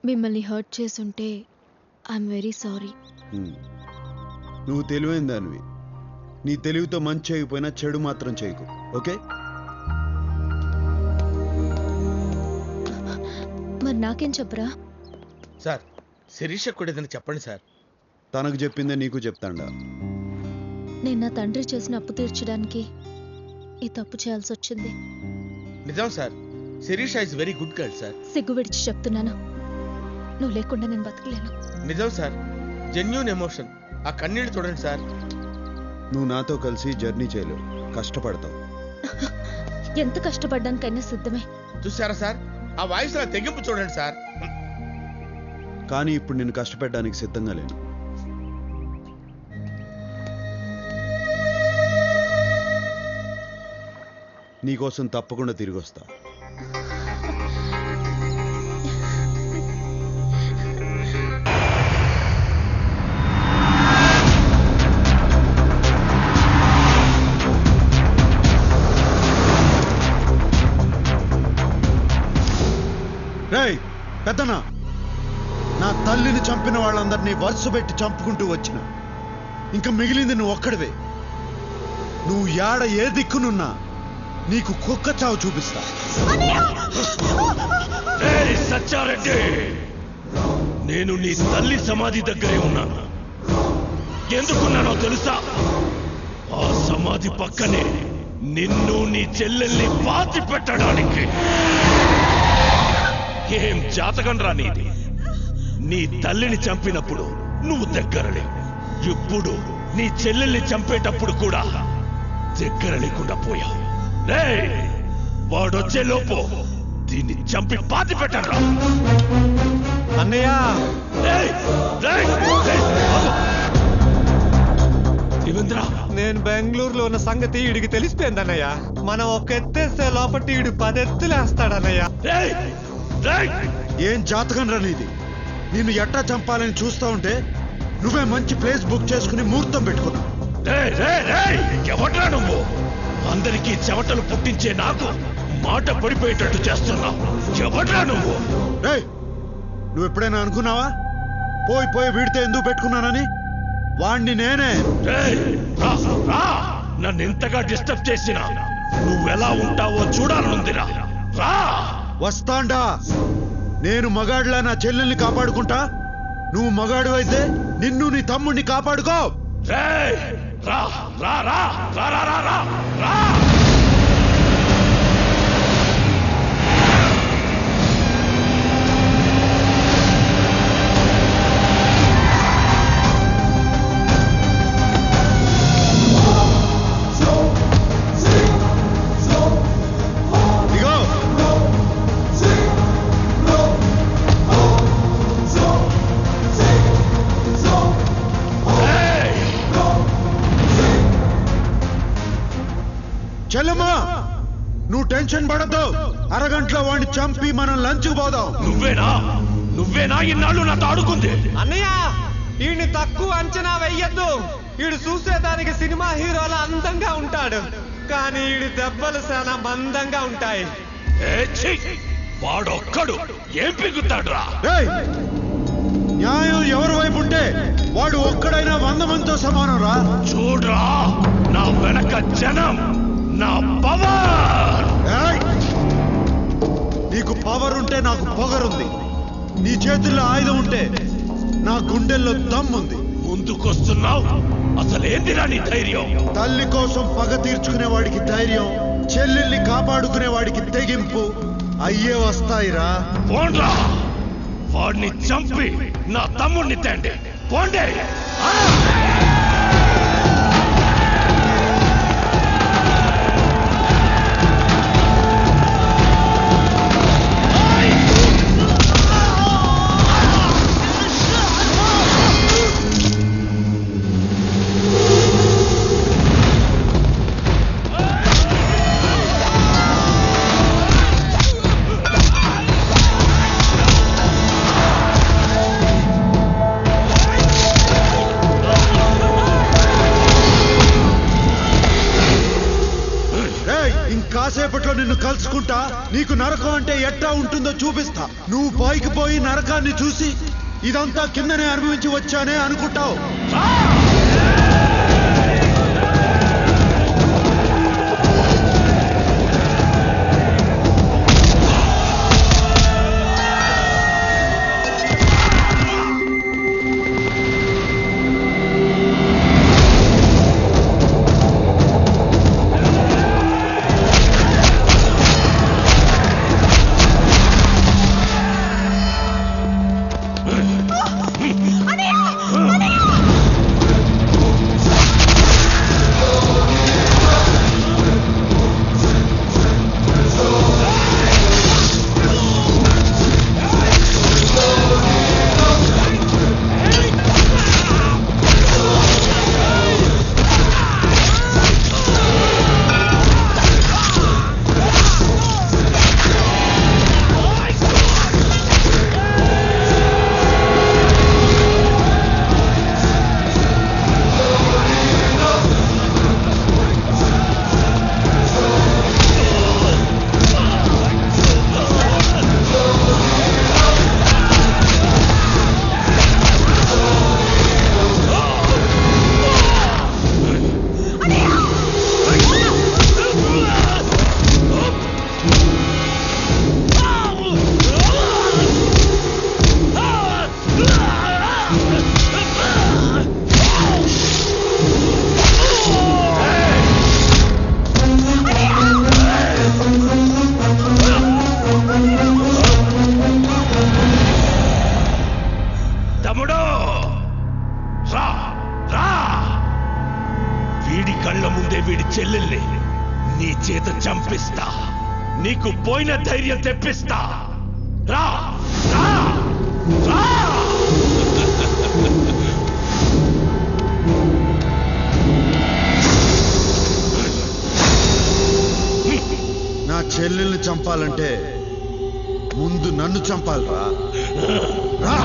మిమ్మల్ని హర్ట్ చేసుంటే I'm very sorry. నువ్వు తెలివైన దానివి. నీ తెలివితో మంచి చేయకపోయినా చెడు మాత్రం చేయకు, ఓకే? మరి నాకేం చెప్పరా? సార్ శిరీష కూడా ఏదైనా చెప్పండి సార్. తనకు చెప్పిందే నీకు చెప్తాండా. నేను నా తండ్రి చేసిన అప్పు తీర్చడానికి ఈ తప్పు చేయాల్సి వచ్చింది. నిజం sir, Shirisha is very good girl sir. సిగ్గు విడిచి చెప్తున్నాను, నువ్వు లేకుండా నేను బతకలేను. నిజం సార్, జెన్యూన్ ఎమోషన్. ఆ కన్నీళ్ళు చూడండి సార్. నువ్వు నాతో కలిసి జర్నీ చేయలేవు, కష్టపడతావు. ఎంత కష్టపడ్డానికైనా సిద్ధమే. చూసారా సార్, ఆ వాయిస్ లా తెగింపు చూడండి సార్. కానీ ఇప్పుడు నేను కష్టపెట్టడానికి సిద్ధంగా లేను. నీకోసం తప్పకుండా తిరిగి వస్తా. రేయ్ పెద్దనా, నా తల్లిని చంపిన వాళ్ళందరినీ వరుస పెట్టి చంపుకుంటూ వచ్చిన. ఇంకా మిగిలింది నువ్వు ఒక్కడివే. నువ్వు యాడ ఏ దిక్కునున్నా నీకు కుక్క చావు చూపిస్తా. సచ్చారెడ్డి, నేను నీ తల్లి సమాధి దగ్గరే ఉన్నాను. ఎందుకున్నానో తెలుసా? ఆ సమాధి పక్కనే నిన్ను నీ చెల్లెల్ని పాతి పెట్టడానికి. ఏం జాతకం రా నీది? నీ తల్లిని చంపినప్పుడు నువ్వు దగ్గరలేవు. ఇప్పుడు నీ చెల్లెల్ని చంపేటప్పుడు కూడా దగ్గర లేకుండా పోయావు. వాడొచ్చే లోపు దీన్ని చంపి పాతి పెట్టరా. అన్నయ్య, దేవేంద్ర, నేను బెంగళూరులో ఉన్న సంగతి వీడికి తెలిసిపోయింది అన్నయ్య. మనం ఒక ఎత్తేస్తే లోపట్టి వీడు 10 ఎత్తులేస్తాడన్నయ్య. ఏం జాతకం రా నీది? నిన్ను ఎట్టా చంపాలని చూస్తా ఉంటే నువ్వే మంచి ప్లేస్ బుక్ చేసుకుని ముహూర్తం పెట్టుకున్నావు. ఎవట్రా నువ్వు? అందరికీ చెమటలు పుట్టించే నాకు మాట పడిపోయేటట్టు చేస్తున్నావు. ఎవట్రా నువ్వు? నువ్వు ఎప్పుడైనా అనుకున్నావా పోయి పోయి వీడితే ఎందుకు పెట్టుకున్నానని? వాణ్ణి నేనే. నన్ను ఇంతగా డిస్టర్బ్ చేసినా నువ్వెలా ఉంటావో చూడాలనుందిరా. రా, వస్తాండా. నేను మగాడిలా నా చెల్లెల్ని కాపాడుకుంటా, నువ్వు మగాడు అయితే నిన్ను నీ తమ్ముడిని కాపాడుకో. రా రా రా రా రా రా రా రా. చెల్లమ్మా, నువ్వు టెన్షన్ పడద్దు. అరగంటలో వాడిని చంపి మనం లంచ్కి పోదాం. నువ్వేనా ఇన్నాళ్ళు నాతో ఆడుకుంది? అన్నయ్య, వీడిని తక్కువ అంచనా వెయ్యొద్దు. వీడు చూసేదానికి సినిమా హీరోలా అందంగా ఉంటాడు, కానీ వీడి దెబ్బలు చాలా మందంగా ఉంటాయి. వాడొక్కడు ఏం పిగుతాడురా? న్యాయం ఎవరి వైపు ఉంటే వాడు ఒక్కడైనా 100 మందితో సమానం రా. చూడ్రా, నా వెనక జనం, నా పవర్. నీకు పవర్ ఉంటే నాకు పొగరుంది. నీ చేతుల్లో ఆయుధం ఉంటే నా గుండెల్లో దమ్ముంది. ముందుకొస్తున్నావు, అసలేందిరా నీ ధైర్యం? తల్లి కోసం పగ తీర్చుకునే వాడికి ధైర్యం, చెల్లెల్ని కాపాడుకునే వాడికి తెగింపు అయ్యే వస్తాయిరా. పోండ్రా, వాడిని చంపి నా తమ్ముడిని తేండి. పోండి. నరకం అంటే ఎట్టా ఉంటుందో చూపిస్తా. నువ్వు పైకి పోయి నరకాన్ని చూసి ఇదంతా కిందనే అనుభవించి వచ్చానే అనుకుంటావు. చెల్లెల్ని నీ చేత చంపిస్తా, నీకు పోయిన ధైర్యం తెప్పిస్తా. రా రా రా. నా చెల్లెల్ని చంపాలంటే ముందు నన్ను చంపాలిరా. రా.